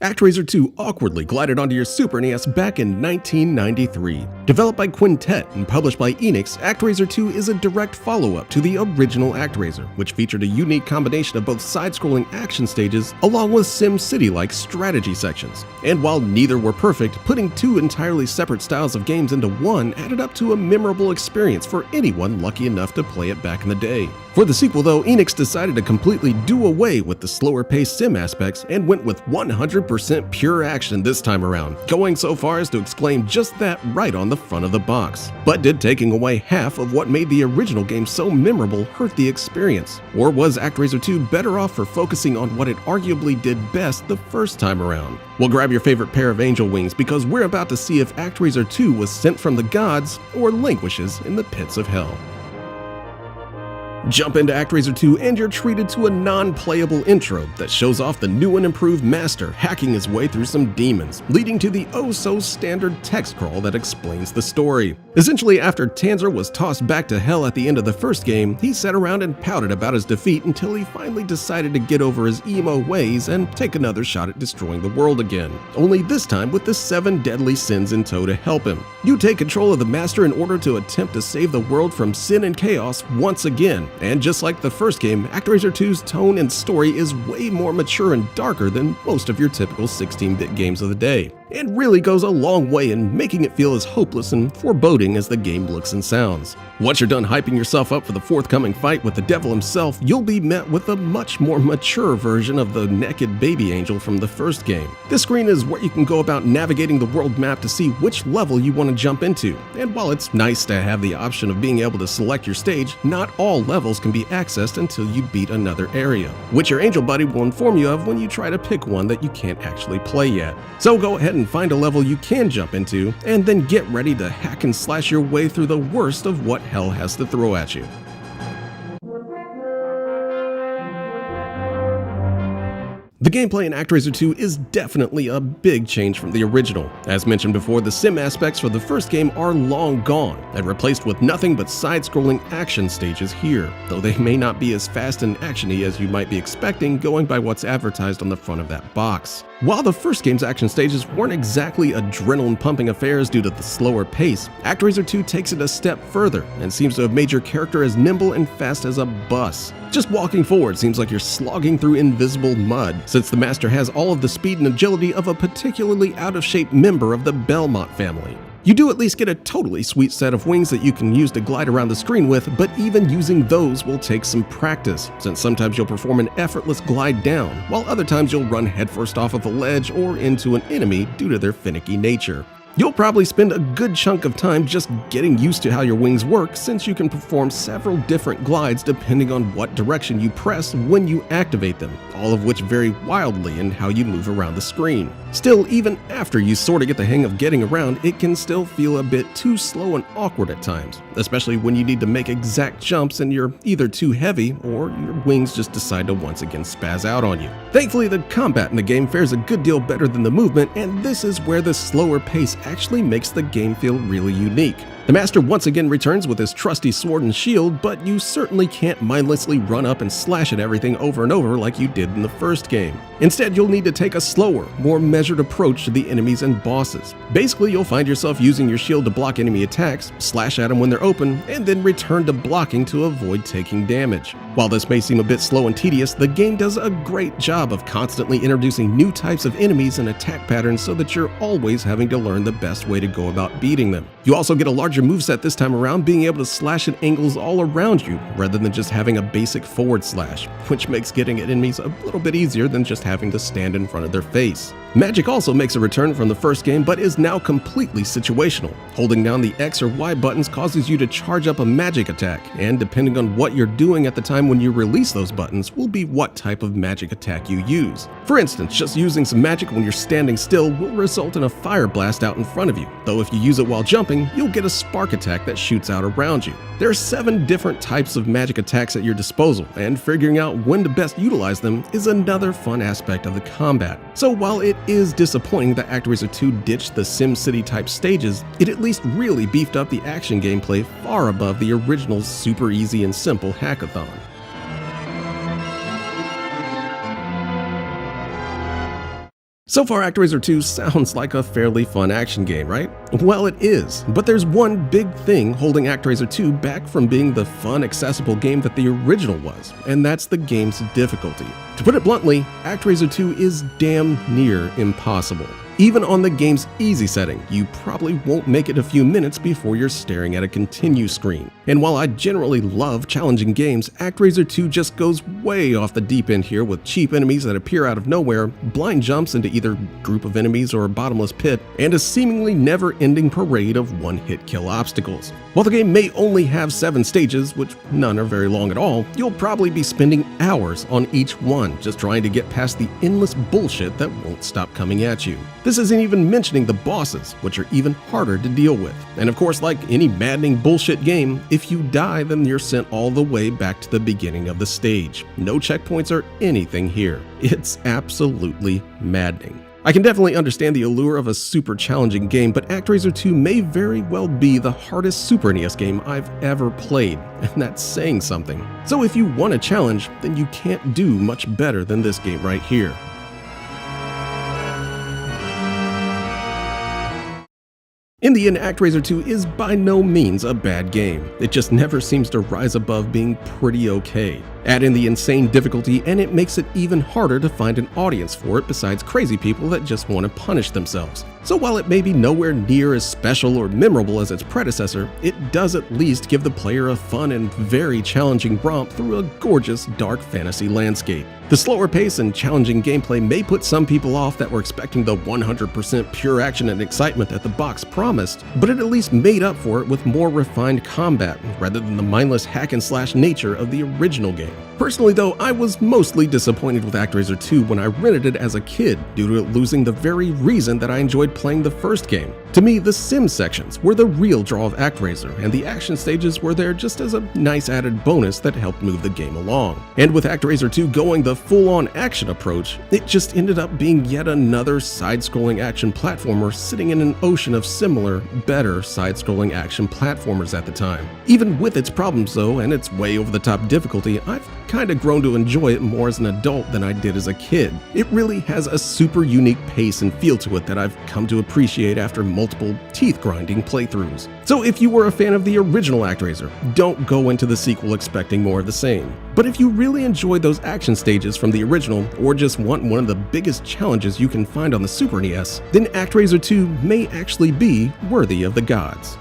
Actraiser 2 awkwardly glided onto your Super NES back in 1993. Developed by Quintet and published by Enix, Actraiser 2 is a direct follow-up to the original Actraiser, which featured a unique combination of both side-scrolling action stages along with SimCity-like strategy sections. And while neither were perfect, putting two entirely separate styles of games into one added up to a memorable experience for anyone lucky enough to play it back in the day. For the sequel though, Enix decided to completely do away with the slower-paced sim aspects and went with 100% pure action this time around, going so far as to exclaim just that right on the front of the box. But did taking away half of what made the original game so memorable hurt the experience? Or was Actraiser 2 better off for focusing on what it arguably did best the first time around? Well, grab your favorite pair of angel wings because we're about to see if Actraiser 2 was sent from the gods or languishes in the pits of hell. Jump into Actraiser 2 and you're treated to a non-playable intro that shows off the new and improved master hacking his way through some demons, leading to the oh-so-standard text crawl that explains the story. Essentially, after Tanzer was tossed back to hell at the end of the first game, he sat around and pouted about his defeat until he finally decided to get over his emo ways and take another shot at destroying the world again, only this time with the 7 deadly sins in tow to help him. You take control of the master in order to attempt to save the world from sin and chaos once again. And just like the first game, Actraiser 2's tone and story is way more mature and darker than most of your typical 16-bit games of the day, and really goes a long way in making it feel as hopeless and foreboding as the game looks and sounds. Once you're done hyping yourself up for the forthcoming fight with the devil himself, you'll be met with a much more mature version of the naked baby angel from the first game. This screen is where you can go about navigating the world map to see which level you want to jump into, and while it's nice to have the option of being able to select your stage, not all levels can be accessed until you beat another area, which your angel buddy will inform you of when you try to pick one that you can't actually play yet. So go ahead and find a level you can jump into, and then get ready to hack and slash your way through the worst of what hell has to throw at you. The gameplay in Actraiser 2 is definitely a big change from the original. As mentioned before, the sim aspects for the first game are long gone and replaced with nothing but side-scrolling action stages here, though they may not be as fast and actiony as you might be expecting going by what's advertised on the front of that box. While the first game's action stages weren't exactly adrenaline-pumping affairs due to the slower pace, Actraiser 2 takes it a step further and seems to have made your character as nimble and fast as a bus. Just walking forward seems like you're slogging through invisible mud, since the master has all of the speed and agility of a particularly out-of-shape member of the Belmont family. You do at least get a totally sweet set of wings that you can use to glide around the screen with, but even using those will take some practice, since sometimes you'll perform an effortless glide down, while other times you'll run headfirst off of a ledge or into an enemy due to their finicky nature. You'll probably spend a good chunk of time just getting used to how your wings work, since you can perform several different glides depending on what direction you press when you activate them, all of which vary wildly in how you move around the screen. Still, even after you sort of get the hang of getting around, it can still feel a bit too slow and awkward at times, especially when you need to make exact jumps and you're either too heavy or your wings just decide to once again spaz out on you. Thankfully, the combat in the game fares a good deal better than the movement, and this is where the slower pace actually makes the game feel really unique. The master once again returns with his trusty sword and shield, but you certainly can't mindlessly run up and slash at everything over and over like you did in the first game. Instead, you'll need to take a slower, more measured approach to the enemies and bosses. Basically, you'll find yourself using your shield to block enemy attacks, slash at them when they're open, and then return to blocking to avoid taking damage. While this may seem a bit slow and tedious, the game does a great job of constantly introducing new types of enemies and attack patterns so that you're always having to learn the best way to go about beating them. You also get a larger moveset this time around, being able to slash at angles all around you rather than just having a basic forward slash, which makes getting at enemies a little bit easier than just having to stand in front of their face. Magic also makes a return from the first game, but is now completely situational. Holding down the X or Y buttons causes you to charge up a magic attack, and depending on what you're doing at the time when you release those buttons will be what type of magic attack you use. For instance, just using some magic when you're standing still will result in a fire blast out in front of you, though if you use it while jumping, you'll get a spark attack that shoots out around you. There are 7 different types of magic attacks at your disposal, and figuring out when to best utilize them is another fun aspect of the combat. So while it is disappointing that Actraiser 2 ditched the SimCity type stages, it at least really beefed up the action gameplay far above the original's super easy and simple hackathon. So far, Actraiser 2 sounds like a fairly fun action game, right? Well, it is, but there's one big thing holding Actraiser 2 back from being the fun, accessible game that the original was, and that's the game's difficulty. To put it bluntly, Actraiser 2 is damn near impossible. Even on the game's easy setting, you probably won't make it a few minutes before you're staring at a continue screen. And while I generally love challenging games, Actraiser 2 just goes way off the deep end here with cheap enemies that appear out of nowhere, blind jumps into either group of enemies or a bottomless pit, and a seemingly never-ending parade of one-hit kill obstacles. While the game may only have 7 stages, which none are very long at all, you'll probably be spending hours on each one just trying to get past the endless bullshit that won't stop coming at you. This isn't even mentioning the bosses, which are even harder to deal with. And of course, like any maddening bullshit game, if you die, then you're sent all the way back to the beginning of the stage. No checkpoints or anything here. It's absolutely maddening. I can definitely understand the allure of a super challenging game, but Actraiser 2 may very well be the hardest Super NES game I've ever played, and that's saying something. So if you want a challenge, then you can't do much better than this game right here. In the end, Actraiser 2 is by no means a bad game. It just never seems to rise above being pretty okay. Add in the insane difficulty and it makes it even harder to find an audience for it besides crazy people that just want to punish themselves. So while it may be nowhere near as special or memorable as its predecessor, it does at least give the player a fun and very challenging romp through a gorgeous dark fantasy landscape. The slower pace and challenging gameplay may put some people off that were expecting the 100% pure action and excitement that the box promised, but it at least made up for it with more refined combat rather than the mindless hack-and-slash nature of the original game. Personally though, I was mostly disappointed with Actraiser 2 when I rented it as a kid due to it losing the very reason that I enjoyed playing the first game. To me, the sim sections were the real draw of Actraiser, and the action stages were there just as a nice added bonus that helped move the game along. And with Actraiser 2 going the full-on action approach, it just ended up being yet another side-scrolling action platformer sitting in an ocean of similar, better side-scrolling action platformers at the time. Even with its problems though, and its way over-the-top difficulty, I've kinda grown to enjoy it more as an adult than I did as a kid. It really has a super unique pace and feel to it that I've come to appreciate after multiple teeth-grinding playthroughs. So if you were a fan of the original Actraiser, don't go into the sequel expecting more of the same. But if you really enjoyed those action stages from the original, or just want one of the biggest challenges you can find on the Super NES, then Actraiser 2 may actually be worthy of the gods.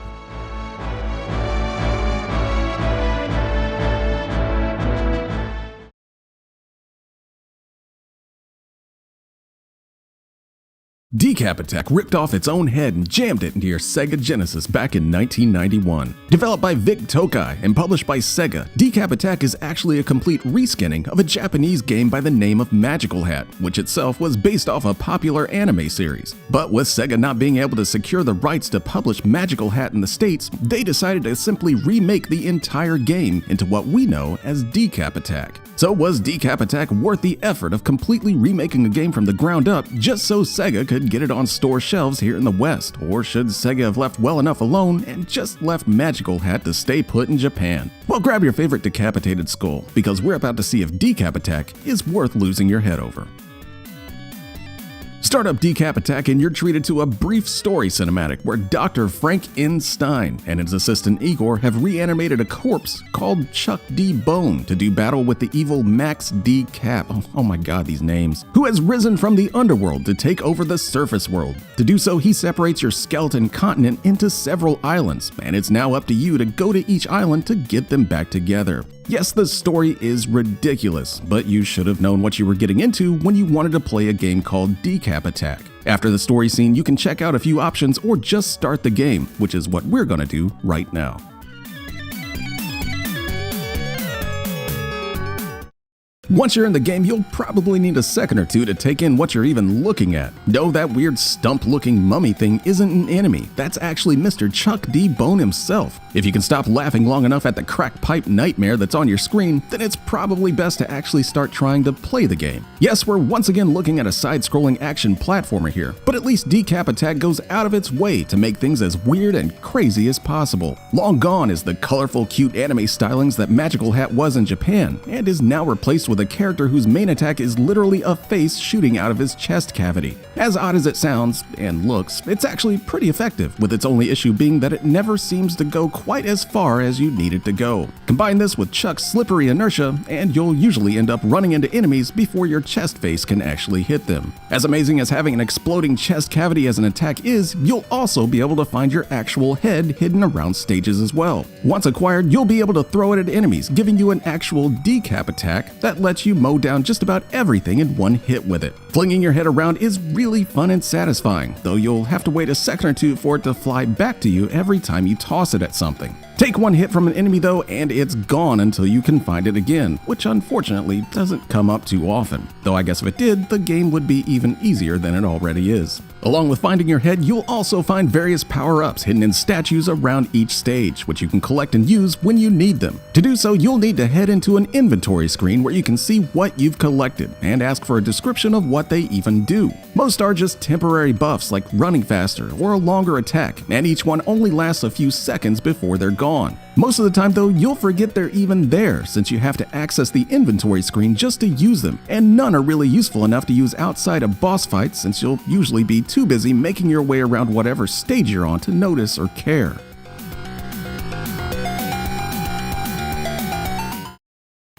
DEcap Attack ripped off its own head and jammed it into your Sega Genesis back in 1991. Developed by Vic Tokai and published by Sega, DEcap Attack is actually a complete reskinning of a Japanese game by the name of Magical Hat, which itself was based off a popular anime series. But with Sega not being able to secure the rights to publish Magical Hat in the States, they decided to simply remake the entire game into what we know as DEcap Attack. So was DEcap Attack worth the effort of completely remaking a game from the ground up just so Sega could get it on store shelves here in the West? Or should Sega have left well enough alone and just left Magical Hat to stay put in Japan? Well, grab your favorite decapitated skull, because we're about to see if DEcap Attack is worth losing your head over. Start up DEcap Attack and you're treated to a brief story cinematic where Dr. Frank N. Stein and his assistant Igor have reanimated a corpse called Chuck D. Bone to do battle with the evil Max D. Cap, oh my god, these names, who has risen from the underworld to take over the surface world. To do so, he separates your skeleton continent into several islands, and it's now up to you to go to each island to get them back together. Yes, the story is ridiculous, but you should have known what you were getting into when you wanted to play a game called DEcap Attack. After the story scene, you can check out a few options or just start the game, which is what we're gonna do right now. Once you're in the game, you'll probably need a second or two to take in what you're even looking at. No, that weird stump-looking mummy thing isn't an enemy. That's actually Mr. Chuck D. Bone himself. If you can stop laughing long enough at the crack pipe nightmare that's on your screen, then it's probably best to actually start trying to play the game. Yes, we're once again looking at a side-scrolling action platformer here, but at least DEcap Attack goes out of its way to make things as weird and crazy as possible. Long gone is the colorful, cute anime stylings that Magical Hat was in Japan, and is now replaced with with a character whose main attack is literally a face shooting out of his chest cavity. As odd as it sounds, and looks, it's actually pretty effective, with its only issue being that it never seems to go quite as far as you need it to go. Combine this with Chuck's slippery inertia, and you'll usually end up running into enemies before your chest face can actually hit them. As amazing as having an exploding chest cavity as an attack is, you'll also be able to find your actual head hidden around stages as well. Once acquired, you'll be able to throw it at enemies, giving you an actual DEcap attack that lets you mow down just about everything in one hit with it. Flinging your head around is really fun and satisfying, though you'll have to wait a second or two for it to fly back to you every time you toss it at something. Take one hit from an enemy though, and it's gone until you can find it again, which unfortunately doesn't come up too often. Though I guess if it did, the game would be even easier than it already is. Along with finding your head, you'll also find various power-ups hidden in statues around each stage, which you can collect and use when you need them. To do so, you'll need to head into an inventory screen where you can see what you've collected, and ask for a description of what they even do. Most are just temporary buffs like running faster or a longer attack, and each one only lasts a few seconds before they're gone. Most of the time though, you'll forget they're even there since you have to access the inventory screen just to use them, and none are really useful enough to use outside of boss fights since you'll usually be too busy making your way around whatever stage you're on to notice or care.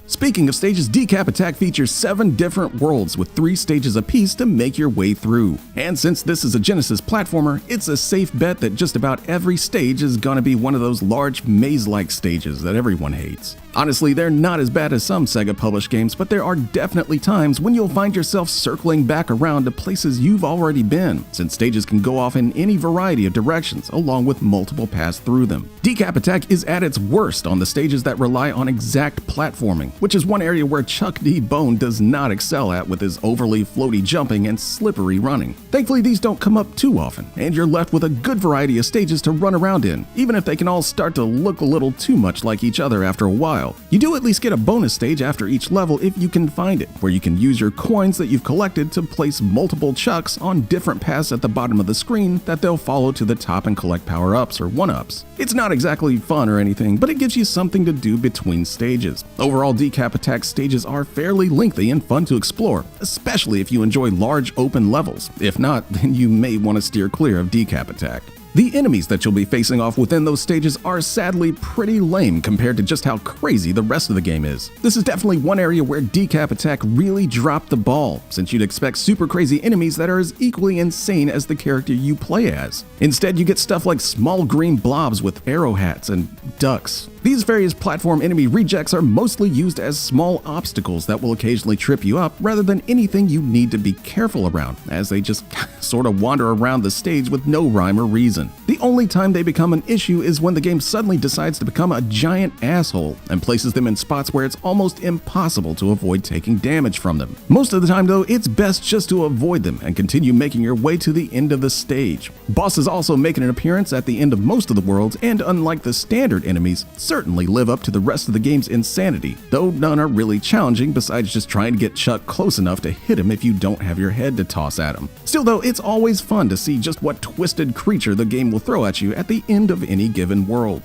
Speaking of stages, DEcap Attack features 7 different worlds with 3 stages apiece to make your way through. And since this is a Genesis platformer, it's a safe bet that just about every stage is gonna be one of those large maze-like stages that everyone hates. Honestly, they're not as bad as some Sega-published games, but there are definitely times when you'll find yourself circling back around to places you've already been, since stages can go off in any variety of directions, along with multiple paths through them. DEcap Attack is at its worst on the stages that rely on exact platforming, which is one area where Chuck D. Bone does not excel at with his overly floaty jumping and slippery running. Thankfully, these don't come up too often, and you're left with a good variety of stages to run around in, even if they can all start to look a little too much like each other after a while. You do at least get a bonus stage after each level if you can find it, where you can use your coins that you've collected to place multiple Chucks on different paths at the bottom of the screen that they'll follow to the top and collect power-ups or one-ups. It's not exactly fun or anything, but it gives you something to do between stages. Overall, DEcap Attack stages are fairly lengthy and fun to explore, especially if you enjoy large open levels. If not, then you may want to steer clear of DEcap Attack. The enemies that you'll be facing off within those stages are sadly pretty lame compared to just how crazy the rest of the game is. This is definitely one area where DEcap Attack really dropped the ball, since you'd expect super crazy enemies that are as equally insane as the character you play as. Instead, you get stuff like small green blobs with arrow hats and ducks. These various platform enemy rejects are mostly used as small obstacles that will occasionally trip you up rather than anything you need to be careful around, as they just sort of wander around the stage with no rhyme or reason. The only time they become an issue is when the game suddenly decides to become a giant asshole and places them in spots where it's almost impossible to avoid taking damage from them. Most of the time though, it's best just to avoid them and continue making your way to the end of the stage. Bosses also make an appearance at the end of most of the worlds, and unlike the standard enemies, certainly live up to the rest of the game's insanity, though none are really challenging besides just trying to get Chuck close enough to hit him if you don't have your head to toss at him. Still though, it's always fun to see just what twisted creature the game will throw at you at the end of any given world.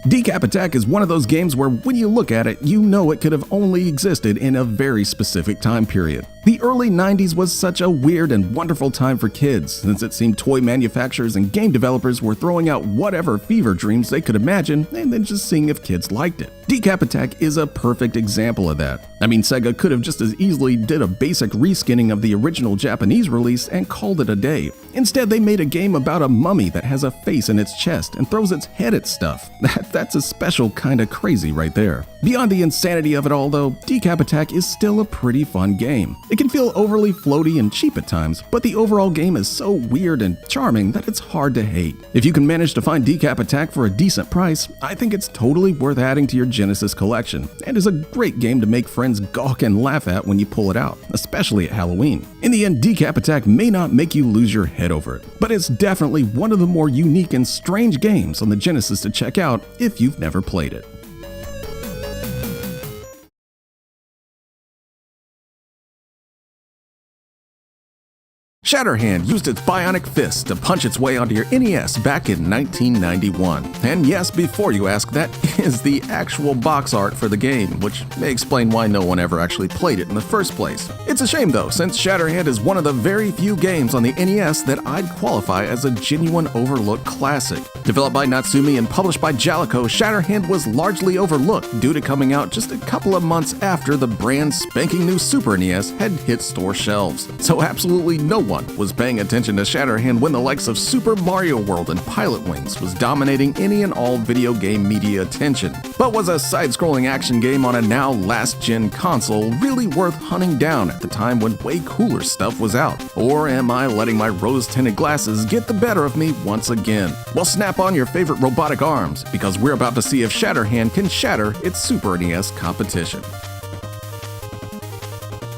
DEcap Attack is one of those games where when you look at it, you know it could have only existed in a very specific time period. The early 90s was such a weird and wonderful time for kids, since it seemed toy manufacturers and game developers were throwing out whatever fever dreams they could imagine and then just seeing if kids liked it. DEcap Attack is a perfect example of that. I mean, Sega could have just as easily did a basic reskinning of the original Japanese release and called it a day. Instead, they made a game about a mummy that has a face in its chest and throws its head at stuff. That's a special kind of crazy right there. Beyond the insanity of it all though, DEcap Attack is still a pretty fun game. It can feel overly floaty and cheap at times, but the overall game is so weird and charming that it's hard to hate. If you can manage to find DEcap Attack for a decent price, I think it's totally worth adding to your Genesis collection, and is a great game to make friends gawk and laugh at when you pull it out, especially at Halloween. In the end, DEcap Attack may not make you lose your head over it, but it's definitely one of the more unique and strange games on the Genesis to check out if you've never played it. Shatterhand used its bionic fist to punch its way onto your NES back in 1991. And yes, before you ask, that is the actual box art for the game, which may explain why no one ever actually played it in the first place. It's a shame though, since Shatterhand is one of the very few games on the NES that I'd qualify as a genuine overlooked classic. Developed by Natsumi and published by Jalico, Shatterhand was largely overlooked due to coming out just a couple of months after the brand spanking new Super NES had hit store shelves. So absolutely no one was paying attention to Shatterhand when the likes of Super Mario World and Pilot Wings was dominating any and all video game media attention. But was a side-scrolling action game on a now last-gen console really worth hunting down at the time when way cooler stuff was out? Or am I letting my rose-tinted glasses get the better of me once again? Well, snap on your favorite robotic arms, because we're about to see if Shatterhand can shatter its Super NES competition.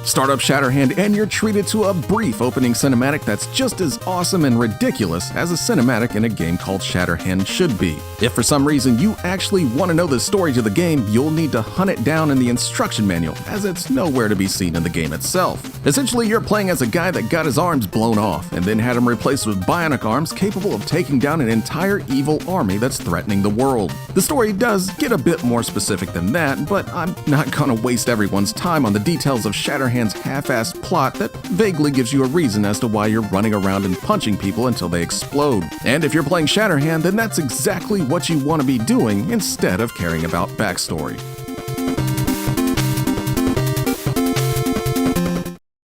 Start up Shatterhand and you're treated to a brief opening cinematic that's just as awesome and ridiculous as a cinematic in a game called Shatterhand should be. If for some reason you actually want to know the story to the game, you'll need to hunt it down in the instruction manual, as it's nowhere to be seen in the game itself. Essentially, you're playing as a guy that got his arms blown off and then had them replaced with bionic arms capable of taking down an entire evil army that's threatening the world. The story does get a bit more specific than that, but I'm not gonna waste everyone's time on the details of Shatterhand's half-assed plot that vaguely gives you a reason as to why you're running around and punching people until they explode. And if you're playing Shatterhand, then that's exactly what you want to be doing instead of caring about backstory.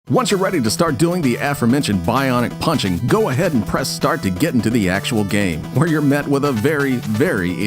Once you're ready to start doing the aforementioned bionic punching, go ahead and press start to get into the actual game, where you're met with a very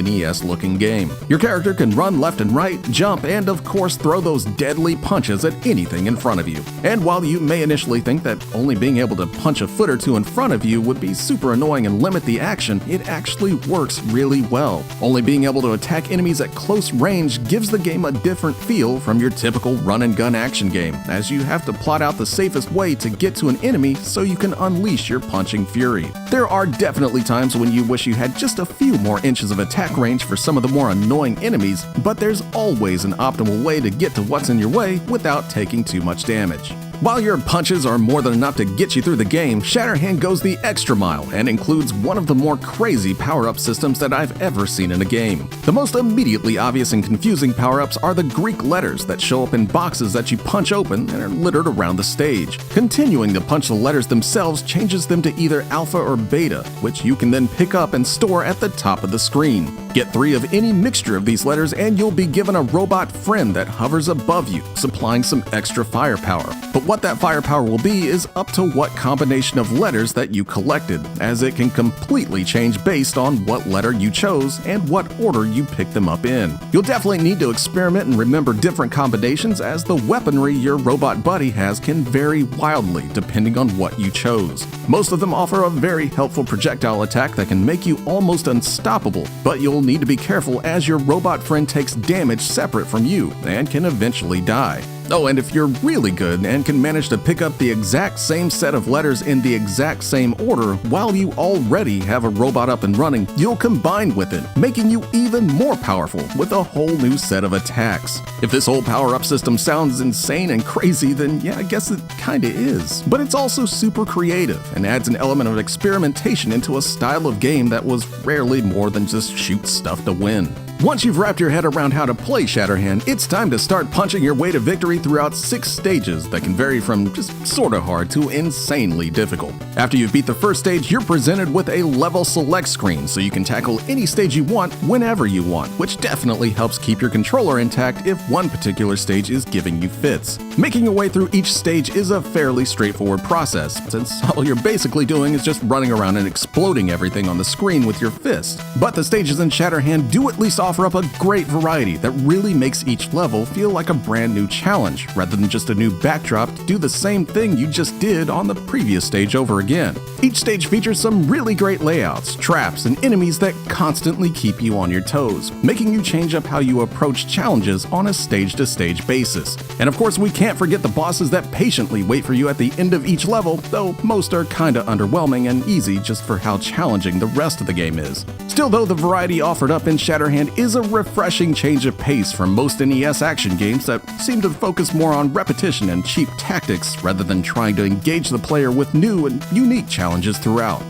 NES-looking game. Your character can run left and right, jump, and of course throw those deadly punches at anything in front of you. And while you may initially think that only being able to punch a foot or two in front of you would be super annoying and limit the action, it actually works really well. Only being able to attack enemies at close range gives the game a different feel from your typical run-and-gun action game, as you have to plot out the safest way to get to an enemy so you can unleash your punching fury. There are definitely times when you wish you had just a few more inches of attack range for some of the more annoying enemies, but there's always an optimal way to get to what's in your way without taking too much damage. While your punches are more than enough to get you through the game, Shatterhand goes the extra mile and includes one of the more crazy power-up systems that I've ever seen in a game. The most immediately obvious and confusing power-ups are the Greek letters that show up in boxes that you punch open and are littered around the stage. Continuing to punch the letters themselves changes them to either alpha or beta, which you can then pick up and store at the top of the screen. Get 3 of any mixture of these letters and you'll be given a robot friend that hovers above you, supplying some extra firepower. But what that firepower will be is up to what combination of letters that you collected, as it can completely change based on what letter you chose and what order you picked them up in. You'll definitely need to experiment and remember different combinations, as the weaponry your robot buddy has can vary wildly depending on what you chose. Most of them offer a very helpful projectile attack that can make you almost unstoppable, but you'll need to be careful as your robot friend takes damage separate from you and can eventually die. Oh, and if you're really good and can manage to pick up the exact same set of letters in the exact same order while you already have a robot up and running, you'll combine with it, making you even more powerful with a whole new set of attacks. If this whole power-up system sounds insane and crazy, then yeah, I guess it kinda is. But it's also super creative and adds an element of experimentation into a style of game that was rarely more than just shoot stuff to win. Once you've wrapped your head around how to play Shatterhand, it's time to start punching your way to victory throughout 6 stages that can vary from just sorta hard to insanely difficult. After you've beat the first stage, you're presented with a level select screen so you can tackle any stage you want whenever you want, which definitely helps keep your controller intact if one particular stage is giving you fits. Making your way through each stage is a fairly straightforward process, since all you're basically doing is just running around and exploding everything on the screen with your fist. But the stages in Shatterhand do at least offer up a great variety that really makes each level feel like a brand new challenge, rather than just a new backdrop to do the same thing you just did on the previous stage over again. Each stage features some really great layouts, traps, and enemies that constantly keep you on your toes, making you change up how you approach challenges on a stage-to-stage basis. And of course, we can't forget the bosses that patiently wait for you at the end of each level, though most are kinda underwhelming and easy just for how challenging the rest of the game is. Still though, the variety offered up in Shatterhand is a refreshing change of pace from most NES action games that seem to focus more on repetition and cheap tactics rather than trying to engage the player with new and unique challenges throughout.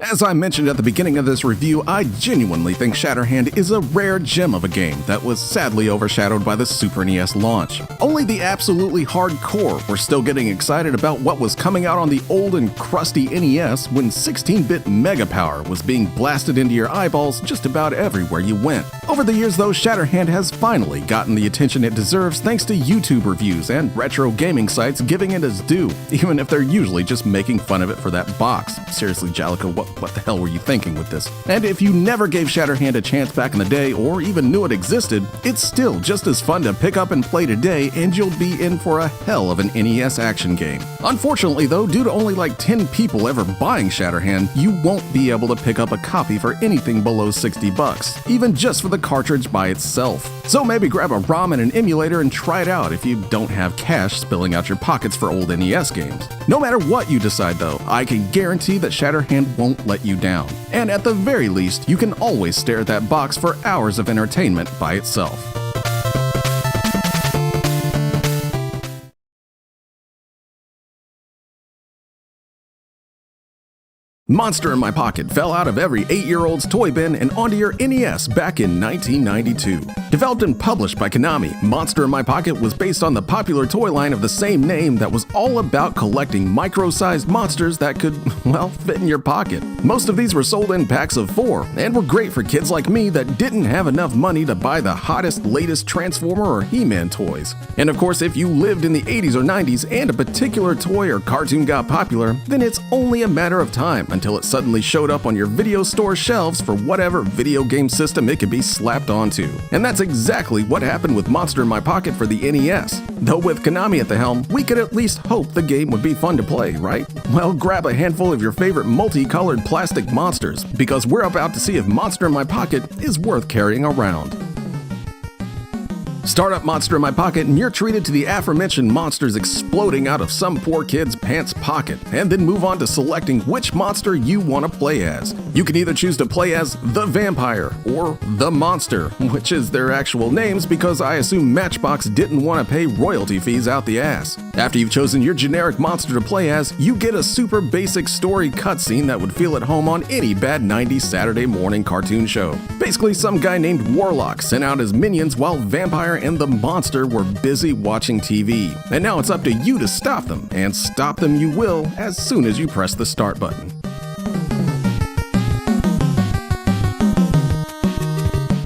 As I mentioned at the beginning of this review, I genuinely think Shatterhand is a rare gem of a game that was sadly overshadowed by the Super NES launch. Only the absolutely hardcore were still getting excited about what was coming out on the old and crusty NES when 16-bit Mega Power was being blasted into your eyeballs just about everywhere you went. Over the years though, Shatterhand has finally gotten the attention it deserves thanks to YouTube reviews and retro gaming sites giving it its due, even if they're usually just making fun of it for that box. Seriously, Jalico, what the hell were you thinking with this? And if you never gave Shatterhand a chance back in the day or even knew it existed, it's still just as fun to pick up and play today, and you'll be in for a hell of an NES action game. Unfortunately though, due to only like 10 people ever buying Shatterhand, you won't be able to pick up a copy for anything below $60, even just for the cartridge by itself. So maybe grab a ROM and an emulator and try it out if you don't have cash spilling out your pockets for old NES games. No matter what you decide though, I can guarantee that Shatterhand won't let you down. And at the very least, you can always stare at that box for hours of entertainment by itself. Monster in My Pocket fell out of every 8-year-old's toy bin and onto your NES back in 1992. Developed and published by Konami, Monster in My Pocket was based on the popular toy line of the same name that was all about collecting micro-sized monsters that could, well, fit in your pocket. Most of these were sold in packs of 4 and were great for kids like me that didn't have enough money to buy the hottest, latest Transformer or He-Man toys. And of course, if you lived in the 80s or 90s and a particular toy or cartoon got popular, then it's only a matter of time until it suddenly showed up on your video store shelves for whatever video game system it could be slapped onto. And that's exactly what happened with Monster in My Pocket for the NES. Though with Konami at the helm, we could at least hope the game would be fun to play, right? Well, grab a handful of your favorite multicolored plastic monsters, because we're about to see if Monster in My Pocket is worth carrying around. Start up Monster in My Pocket and you're treated to the aforementioned monsters exploding out of some poor kid's pants pocket, and then move on to selecting which monster you want to play as. You can either choose to play as the Vampire or the Monster, which is their actual names because I assume Matchbox didn't want to pay royalty fees out the ass. After you've chosen your generic monster to play as, you get a super basic story cutscene that would feel at home on any bad 90s Saturday morning cartoon show. Basically, some guy named Warlock sent out his minions while Vampire and the Monster were busy watching TV. And now it's up to you to stop them, and stop them you will as soon as you press the start button.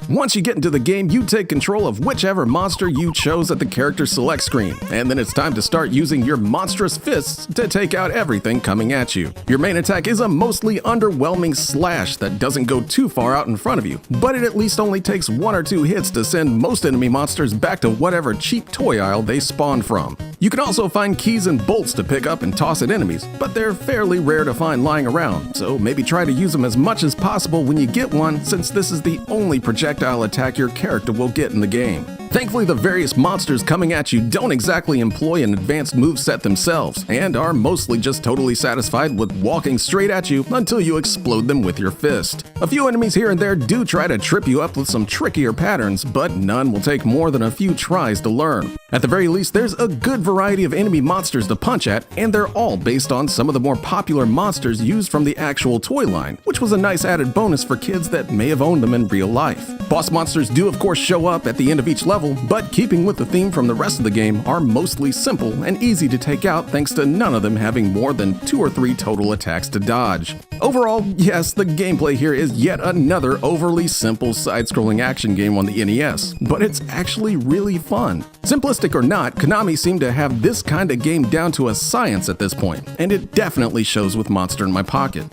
Once you get into the game, you take control of whichever monster you chose at the character select screen, and then it's time to start using your monstrous fists to take out everything coming at you. Your main attack is a mostly underwhelming slash that doesn't go too far out in front of you, but it at least only takes 1 or 2 hits to send most enemy monsters back to whatever cheap toy aisle they spawned from. You can also find keys and bolts to pick up and toss at enemies, but they're fairly rare to find lying around, so maybe try to use them as much as possible when you get one, since this is the only projectile attack your character will get in the game. Thankfully, the various monsters coming at you don't exactly employ an advanced moveset themselves, and are mostly just totally satisfied with walking straight at you until you explode them with your fist. A few enemies here and there do try to trip you up with some trickier patterns, but none will take more than a few tries to learn. At the very least, there's a good variety of enemy monsters to punch at, and they're all based on some of the more popular monsters used from the actual toy line, which was a nice added bonus for kids that may have owned them in real life. Boss monsters do of course show up at the end of each level, but keeping with the theme from the rest of the game, are mostly simple and easy to take out thanks to none of them having more than 2 or 3 total attacks to dodge. Overall, yes, the gameplay here is yet another overly simple side-scrolling action game on the NES, but it's actually really fun. Simplistic or not, Konami seemed to have this kind of game down to a science at this point, and it definitely shows with Monster in My Pocket.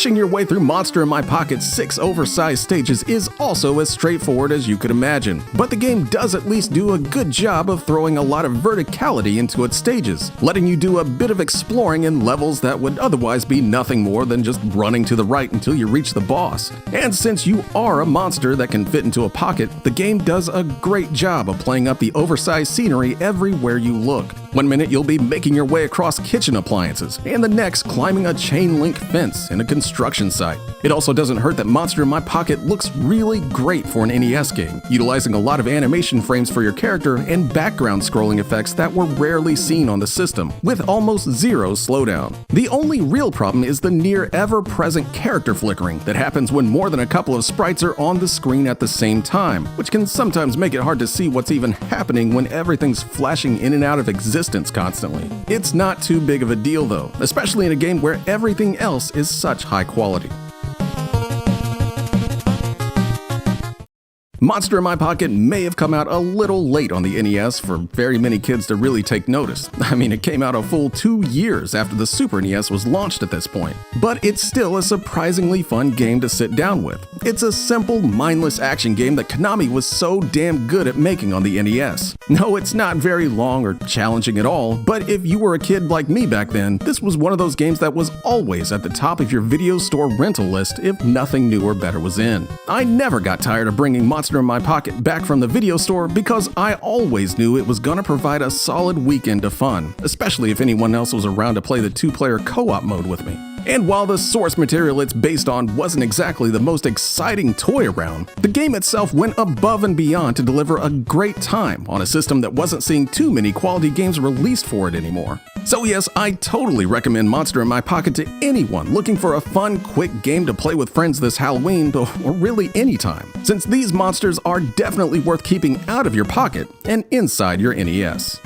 Pushing your way through Monster in My Pocket's 6 oversized stages is also as straightforward as you could imagine, but the game does at least do a good job of throwing a lot of verticality into its stages, letting you do a bit of exploring in levels that would otherwise be nothing more than just running to the right until you reach the boss. And since you are a monster that can fit into a pocket, the game does a great job of playing up the oversized scenery everywhere you look. One minute you'll be making your way across kitchen appliances, and the next climbing a chain link fence in a construction site. It also doesn't hurt that Monster in My Pocket looks really great for an NES game, utilizing a lot of animation frames for your character and background scrolling effects that were rarely seen on the system, with almost zero slowdown. The only real problem is the near ever-present character flickering that happens when more than a couple of sprites are on the screen at the same time, which can sometimes make it hard to see what's even happening when everything's flashing in and out of existence constantly. It's not too big of a deal though, especially in a game where everything else is such high quality. Monster in My Pocket may have come out a little late on the NES for very many kids to really take notice. I mean, it came out a full 2 years after the Super NES was launched at this point. But it's still a surprisingly fun game to sit down with. It's a simple, mindless action game that Konami was so damn good at making on the NES. No, it's not very long or challenging at all, but if you were a kid like me back then, this was one of those games that was always at the top of your video store rental list if nothing new or better was in. I never got tired of bringing Monster in My Pocket back from the video store because I always knew it was gonna provide a solid weekend of fun, especially if anyone else was around to play the 2-player co-op mode with me. And while the source material it's based on wasn't exactly the most exciting toy around, the game itself went above and beyond to deliver a great time on a system that wasn't seeing too many quality games released for it anymore. So yes, I totally recommend Monster in My Pocket to anyone looking for a fun, quick game to play with friends this Halloween, or really anytime, since these monsters are definitely worth keeping out of your pocket and inside your NES.